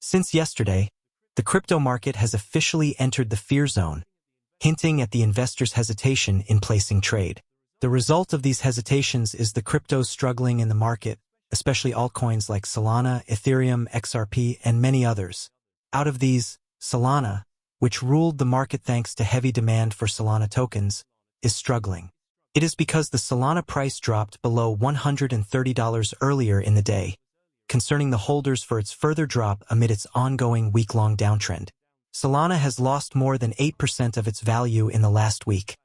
Since yesterday, the crypto market has officially entered the fear zone, hinting at the investors' hesitation in placing trade. The result of these hesitations is the cryptos struggling in the market, especially altcoins like Solana, Ethereum, XRP, and many others. Out of these, Solana, which ruled the market thanks to heavy demand for Solana tokens, is struggling. It is because the Solana price dropped below $130 earlier in the day, concerning the holders for its further drop amid its ongoing week-long downtrend. Solana has lost more than 8% of its value in the last week,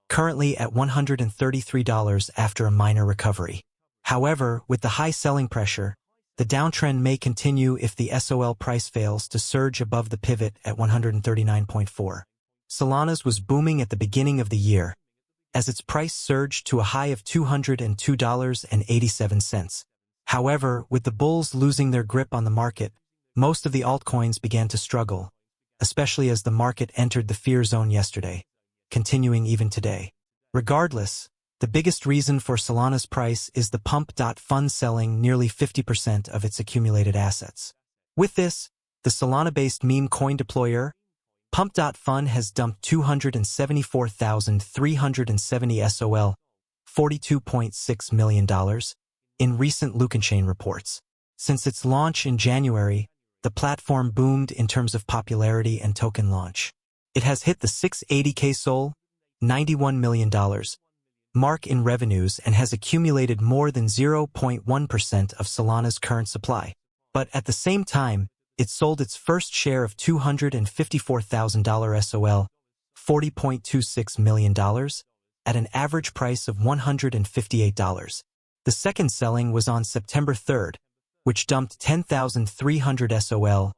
currently at $133 after a minor recovery. However, with the high selling pressure, the downtrend may continue if the SOL price fails to surge above the pivot at 139.4. Solana's was booming at the beginning of the year, as its price surged to a high of $202.87. However, with the bulls losing their grip on the market, most of the altcoins began to struggle, especially as the market entered the fear zone yesterday, continuing even today. Regardless, the biggest reason for Solana's price is the Pump.Fund selling nearly 50% of its accumulated assets. With this, the Solana-based meme coin deployer, Pump.Fund has dumped 274,370 SOL, $42.6 million, in recent Lukenchain reports. Since its launch in January, the platform boomed in terms of popularity and token launch. It has hit the 680K SOL, $91 million, mark in revenues and has accumulated more than 0.1% of Solana's current supply. But at the same time, it sold its first share of $254,000 SOL, $40.26 million, at an average price of $158. The second selling was on September 3rd, which dumped 10,300 SOL,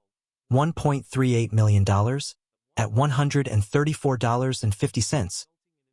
$1.38 million, at $134.50,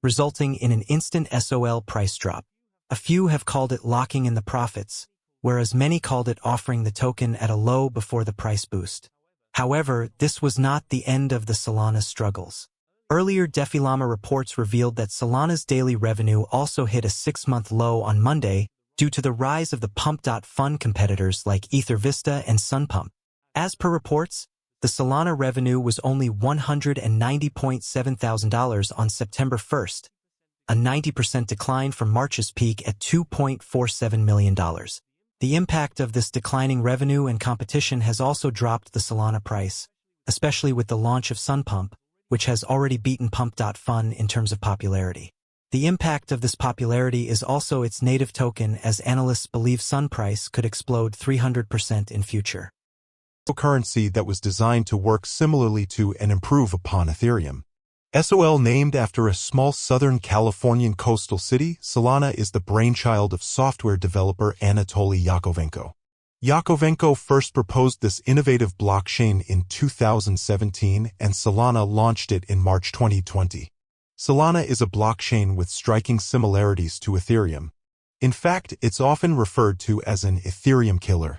resulting in an instant SOL price drop. A few have called it locking in the profits, whereas many called it offering the token at a low before the price boost. However, this was not the end of the Solana struggles. Earlier DefiLlama reports revealed that Solana's daily revenue also hit a 6-month low on Monday due to the rise of the Pump.Fund competitors like EtherVista and SunPump. As per reports, the Solana revenue was only $190.7 thousand on September 1st, a 90% decline from March's peak at $2.47 million. The impact of this declining revenue and competition has also dropped the Solana price, especially with the launch of SunPump, which has already beaten Pump.Fund in terms of popularity. The impact of this popularity is also its native token, as analysts believe Sun price could explode 300% in future. Currency that was designed to work similarly to and improve upon Ethereum. SOL, named after a small Southern Californian coastal city, Solana is the brainchild of software developer Anatoly Yakovenko. Yakovenko first proposed this innovative blockchain in 2017, and Solana launched it in March 2020. Solana is a blockchain with striking similarities to Ethereum. In fact, it's often referred to as an Ethereum killer.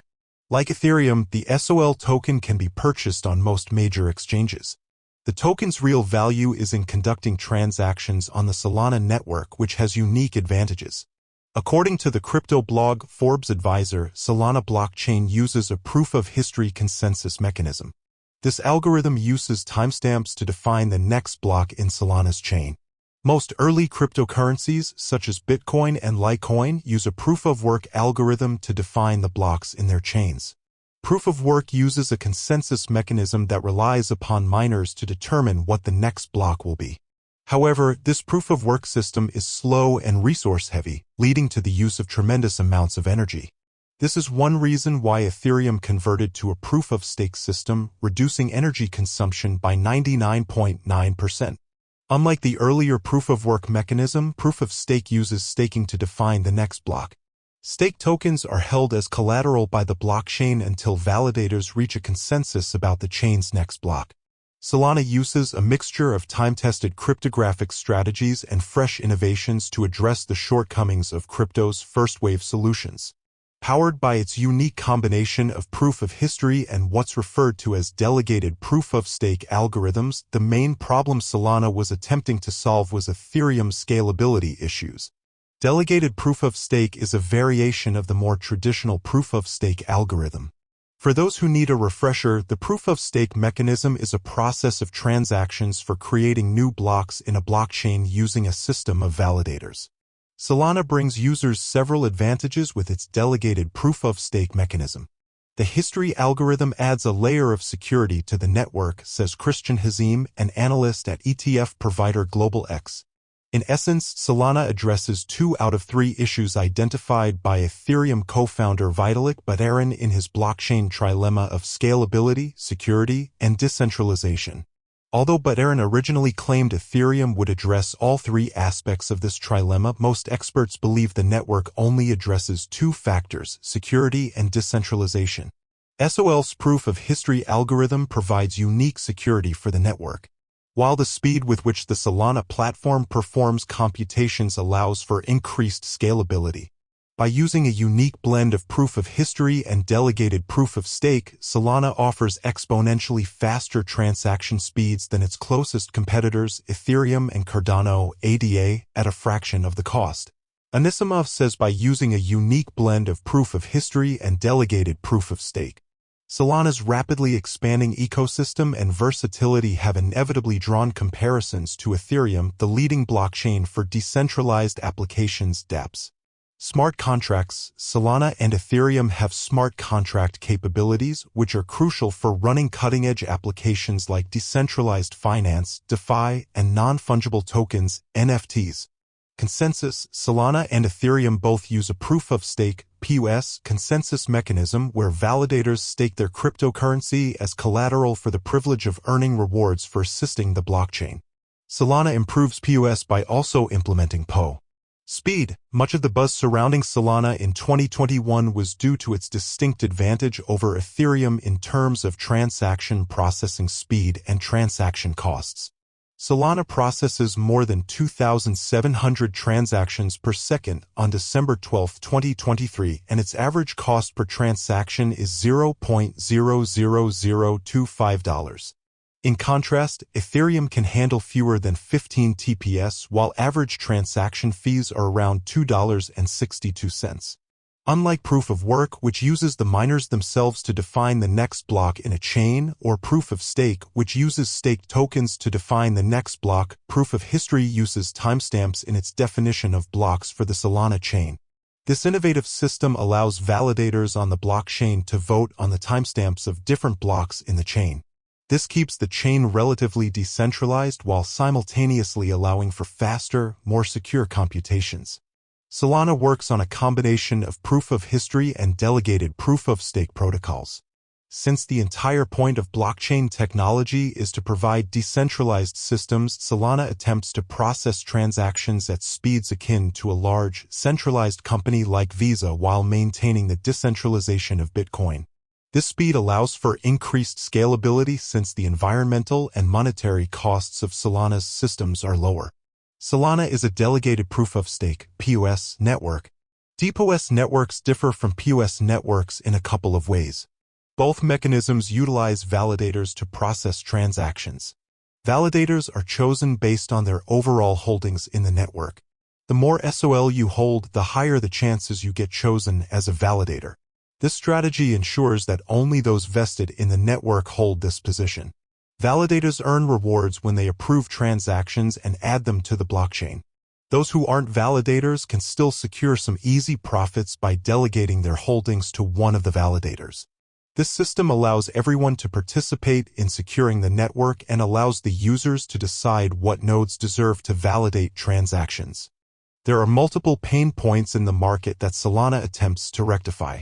Like Ethereum, the SOL token can be purchased on most major exchanges. The token's real value is in conducting transactions on the Solana network, which has unique advantages. According to the crypto blog Forbes Advisor, Solana blockchain uses a proof-of-history consensus mechanism. This algorithm uses timestamps to define the next block in Solana's chain. Most early cryptocurrencies, such as Bitcoin and Litecoin, use a proof-of-work algorithm to define the blocks in their chains. Proof-of-work uses a consensus mechanism that relies upon miners to determine what the next block will be. However, this proof-of-work system is slow and resource-heavy, leading to the use of tremendous amounts of energy. This is one reason why Ethereum converted to a proof-of-stake system, reducing energy consumption by 99.9%. Unlike the earlier proof-of-work mechanism, proof-of-stake uses staking to define the next block. Stake tokens are held as collateral by the blockchain until validators reach a consensus about the chain's next block. Solana uses a mixture of time-tested cryptographic strategies and fresh innovations to address the shortcomings of crypto's first-wave solutions. Powered by its unique combination of proof-of-history and what's referred to as delegated proof-of-stake algorithms, the main problem Solana was attempting to solve was Ethereum's scalability issues. Delegated proof-of-stake is a variation of the more traditional proof-of-stake algorithm. For those who need a refresher, the proof-of-stake mechanism is a process of transactions for creating new blocks in a blockchain using a system of validators. Solana brings users several advantages with its delegated proof-of-stake mechanism. The history algorithm adds a layer of security to the network, says Christian Hazim, an analyst at ETF provider Global X. In essence, Solana addresses 2 out of 3 issues identified by Ethereum co-founder Vitalik Buterin in his blockchain trilemma of scalability, security, and decentralization. Although Buterin originally claimed Ethereum would address all 3 aspects of this trilemma, most experts believe the network only addresses 2 factors, security and decentralization. SOL's proof-of-history algorithm provides unique security for the network, while the speed with which the Solana platform performs computations allows for increased scalability. By using a unique blend of proof-of-history and delegated proof-of-stake, Solana offers exponentially faster transaction speeds than its closest competitors, Ethereum and Cardano, ADA, at a fraction of the cost. Anisimov says by using a unique blend of proof-of-history and delegated proof-of-stake, Solana's rapidly expanding ecosystem and versatility have inevitably drawn comparisons to Ethereum, the leading blockchain for decentralized applications (dApps). Smart contracts. Solana and Ethereum have smart contract capabilities, which are crucial for running cutting-edge applications like decentralized finance, DeFi, and non-fungible tokens, NFTs. Consensus. Solana and Ethereum both use a proof-of-stake (POS) consensus mechanism where validators stake their cryptocurrency as collateral for the privilege of earning rewards for assisting the blockchain. Solana improves POS by also implementing POW. Speed. Much of the buzz surrounding Solana in 2021 was due to its distinct advantage over Ethereum in terms of transaction processing speed and transaction costs. Solana processes more than 2,700 transactions per second on December 12, 2023, and its average cost per transaction is $0.00025. In contrast, Ethereum can handle fewer than 15 TPS, while average transaction fees are around $2.62. Unlike proof-of-work, which uses the miners themselves to define the next block in a chain, or proof-of-stake, which uses staked tokens to define the next block, proof-of-history uses timestamps in its definition of blocks for the Solana chain. This innovative system allows validators on the blockchain to vote on the timestamps of different blocks in the chain. This keeps the chain relatively decentralized while simultaneously allowing for faster, more secure computations. Solana works on a combination of proof-of-history and delegated proof-of-stake protocols. Since the entire point of blockchain technology is to provide decentralized systems, Solana attempts to process transactions at speeds akin to a large, centralized company like Visa while maintaining the decentralization of Bitcoin. This speed allows for increased scalability since the environmental and monetary costs of Solana's systems are lower. Solana is a delegated proof-of-stake (POS) network. DPoS networks differ from POS networks in a couple of ways. Both mechanisms utilize validators to process transactions. Validators are chosen based on their overall holdings in the network. The more SOL you hold, the higher the chances you get chosen as a validator. This strategy ensures that only those vested in the network hold this position. Validators earn rewards when they approve transactions and add them to the blockchain. Those who aren't validators can still secure some easy profits by delegating their holdings to one of the validators. This system allows everyone to participate in securing the network and allows the users to decide what nodes deserve to validate transactions. There are multiple pain points in the market that Solana attempts to rectify.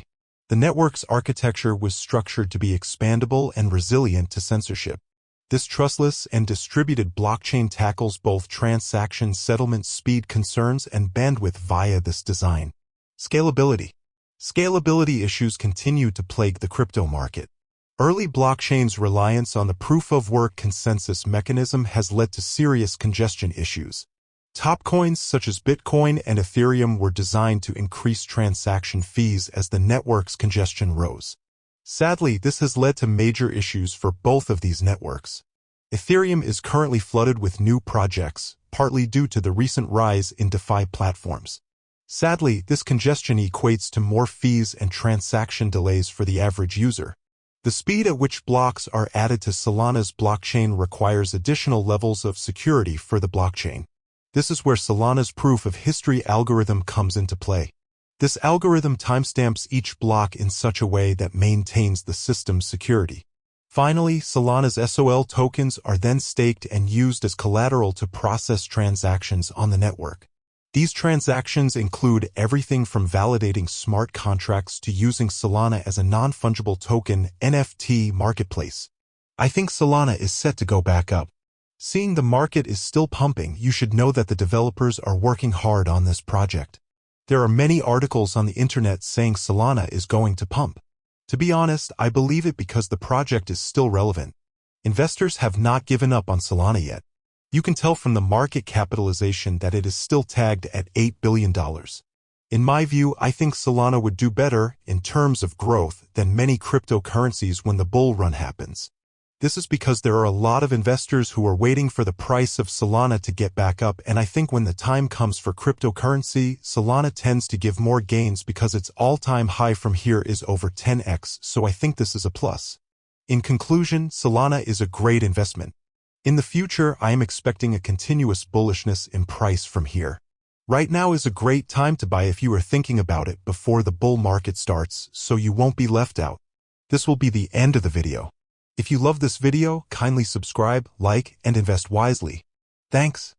The network's architecture was structured to be expandable and resilient to censorship. This trustless and distributed blockchain tackles both transaction settlement speed concerns and bandwidth via this design. Scalability. Scalability issues continue to plague the crypto market. Early blockchains' reliance on the proof-of-work consensus mechanism has led to serious congestion issues. Top coins such as Bitcoin and Ethereum were designed to increase transaction fees as the network's congestion rose. Sadly, this has led to major issues for both of these networks. Ethereum is currently flooded with new projects, partly due to the recent rise in DeFi platforms. Sadly, this congestion equates to more fees and transaction delays for the average user. The speed at which blocks are added to Solana's blockchain requires additional levels of security for the blockchain. This is where Solana's proof of history algorithm comes into play. This algorithm timestamps each block in such a way that maintains the system's security. Finally, Solana's SOL tokens are then staked and used as collateral to process transactions on the network. These transactions include everything from validating smart contracts to using Solana as a non-fungible token (NFT) marketplace. I think Solana is set to go back up. Seeing the market is still pumping, you should know that the developers are working hard on this project. There are many articles on the internet saying Solana is going to pump. To be honest, I believe it because the project is still relevant. Investors have not given up on Solana yet. You can tell from the market capitalization that it is still tagged at $8 billion. In my view, I think Solana would do better in terms of growth than many cryptocurrencies when the bull run happens. This is because there are a lot of investors who are waiting for the price of Solana to get back up, and I think when the time comes for cryptocurrency, Solana tends to give more gains because its all-time high from here is over 10x, so I think this is a plus. In conclusion, Solana is a great investment. In the future, I am expecting a continuous bullishness in price from here. Right now is a great time to buy if you are thinking about it before the bull market starts, so you won't be left out. This will be the end of the video. If you love this video, kindly subscribe, like, and invest wisely. Thanks.